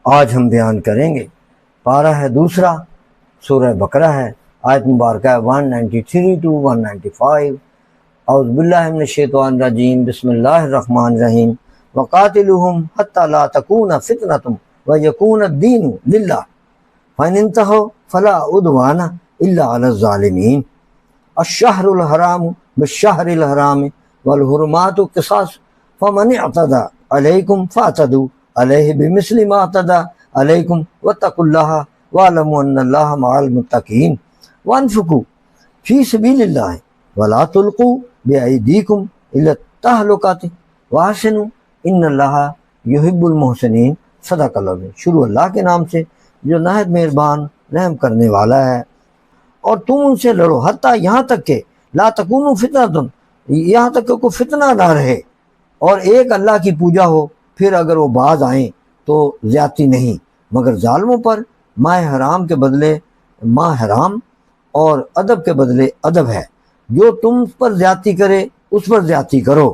آج ہم بیان کریں گے۔ پارہ ہے دوسرا، سورہ بقرہ ہے، آیت مبارکہ 193 to 195۔ اعوذ باللہ من الشیطان الرجیم، بسم اللہ الرحمن الرحیم۔ وقاتلوہم حتی لا تکون فتنۃ ویکون الدین للہ فإن انتہوا فلا عدوان الا علی الظالمین۔ الشہر الحرام بالشہر الحرام والحرمات قصاص فمن اعتدى علیکم فاعتدوا علیہ بمثل ما اعتدى علیکم واتقوا اللہ واعلموا ان اللہ مع المتقین۔ وانفقوا فی سبیل اللہ ولا تلقوا بأیدیکم الی التہلکۃ واحسنوا ان اللہ یحب المحسنین۔ صدق اللہ العظیم۔ شروع اللہ کے نام سے جو نہایت مہربان رحم کرنے والا ہے۔ اور تم ان سے لڑو حتیٰ یہاں تک کہ لا تکونوا فتنۃ، یہاں تک کہ کوئی فتنہ نہ رہے اور ایک اللہ کی پوجا ہو، پھر اگر وہ باز آئیں تو زیادتی نہیں، مگر ظالموں پر ماہ حرام کے بدلے ماہ حرام اور ادب کے بدلے ادب ہے۔ جو تم پر زیادتی کرے اس پر زیادتی کرو،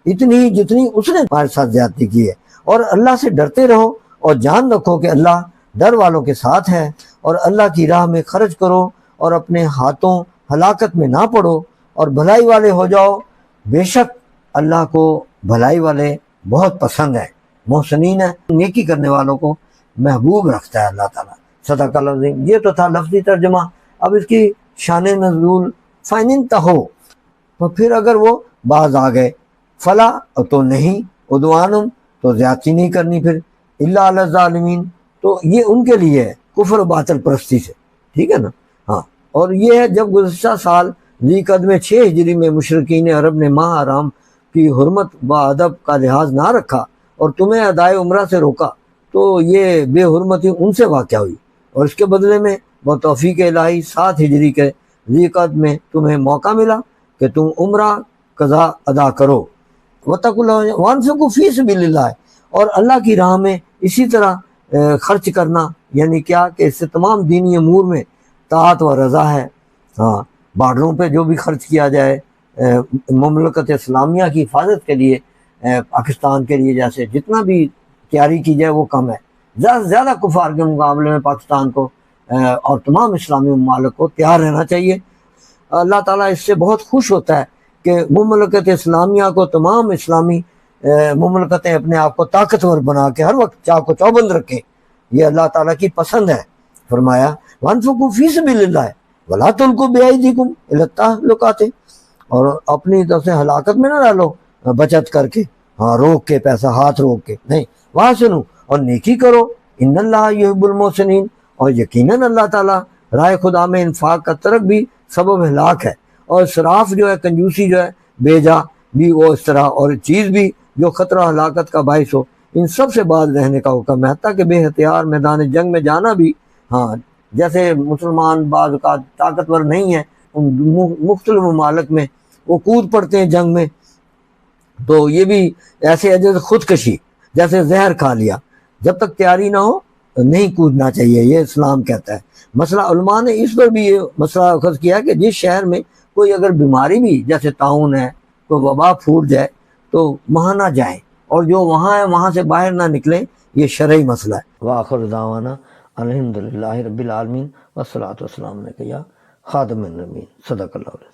اتنی جتنی اس نے تمہارے ساتھ زیادتی کی ہے، اور اللہ سے ڈرتے رہو اور جان رکھو کہ اللہ ڈر والوں کے ساتھ ہے۔ اور اللہ کی راہ میں خرچ کرو اور اپنے ہاتھوں ہلاکت میں نہ پڑو اور بھلائی والے ہو جاؤ، بے شک اللہ کو بھلائی والے بہت پسند ہے، محسنین ہے، نیکی کرنے والوں کو محبوب رکھتا ہے اللہ تعالیٰ۔ صدق اللہ العظیم۔ یہ تو تھا لفظی ترجمہ۔ اب اس کی شان نزول، فَإِنِ انتہوا، تو پھر اگر وہ باز آ گئے، فلا تو نہیں، عدوانم تو زیادتی نہیں کرنی، پھر الا علی الظالمین تو یہ ان کے لیے ہے، کفر و باطل پرستی سے، ٹھیک ہے نا۔ ہاں، اور یہ ہے جب گزشتہ سال ذی قعدہ میں 6 ہجری میں مشرکین عرب نے ماہ حرام کی حرمت و ادب کا لحاظ نہ رکھا اور تمہیں ادائے عمرہ سے روکا، تو یہ بے حرمتی ان سے واقع ہوئی، اور اس کے بدلے میں بتوفیق الہی 7 ہجری کے ذی قعدہ میں تمہیں موقع ملا کہ تم عمرہ قضا ادا کرو۔ واتقوا اللہ وانفقوا فی سبیل اللہ، اور اللہ کی راہ میں اسی طرح خرچ کرنا، یعنی کیا کہ اس سے تمام دینی امور میں طاعت و رضا ہے۔ ہاں، بارڈروں پہ جو بھی خرچ کیا جائے، مملکت اسلامیہ کی حفاظت کے لیے، پاکستان کے لیے جیسے جتنا بھی تیاری کی جائے وہ کم ہے، زیادہ سے زیادہ کفار کے مقابلے میں پاکستان کو اور تمام اسلامی ممالک کو تیار رہنا چاہیے۔ اللہ تعالیٰ اس سے بہت خوش ہوتا ہے کہ مملکت اسلامیہ کو، تمام اسلامی مملکتیں اپنے آپ کو طاقتور بنا کے ہر وقت چاق و چوبند رکھیں، یہ اللہ تعالیٰ کی پسند ہے۔ فرمایا وانفقوا فی سبیل اللہ ولا تلقوا بأیدیکم الی التہلکۃ، اور اپنی طرف سے ہلاکت میں نہ ڈالو بچت کر کے، ہاں روک کے، پیسہ ہاتھ روک کے نہیں، واحسنوا اور نیکی کرو، ان اللہ یحب المحسنین، اور یقیناً اللہ تعالیٰ راہ خدا میں انفاق کا ترک بھی سبب ہلاک ہے، اور اسراف جو ہے، کنجوسی جو ہے، بیجا بھی وہ اس طرح، اور چیز بھی جو خطرہ ہلاکت کا باعث ہو، ان سب سے باز رہنے کا حکم ہے، حتیٰ کہ بے ہتھیار میدان جنگ میں جانا بھی۔ ہاں، جیسے مسلمان بعض اوقات طاقتور نہیں ہیں، ان مختلف ممالک میں وہ کود پڑتے ہیں جنگ میں، تو یہ بھی ایسے ہے جیسے خودکشی، جیسے زہر کھا لیا، جب تک تیاری نہ ہو نہیں کودنا چاہیے، یہ اسلام کہتا ہے۔ مسئلہ علماء نے اس پر بھی یہ مسئلہ اخذ کیا کہ جس شہر میں کوئی اگر بیماری بھی جیسے طاعون ہے، کوئی وبا پھوٹ جائے تو وہاں نہ جائیں، اور جو وہاں ہے وہاں سے باہر نہ نکلیں، یہ شرعی مسئلہ ہے۔ وآخر دعوانا الحمدللہ رب العالمین والصلاۃ والسلام علیک یا خاتم النبیین۔ صدق اللہ علیہ۔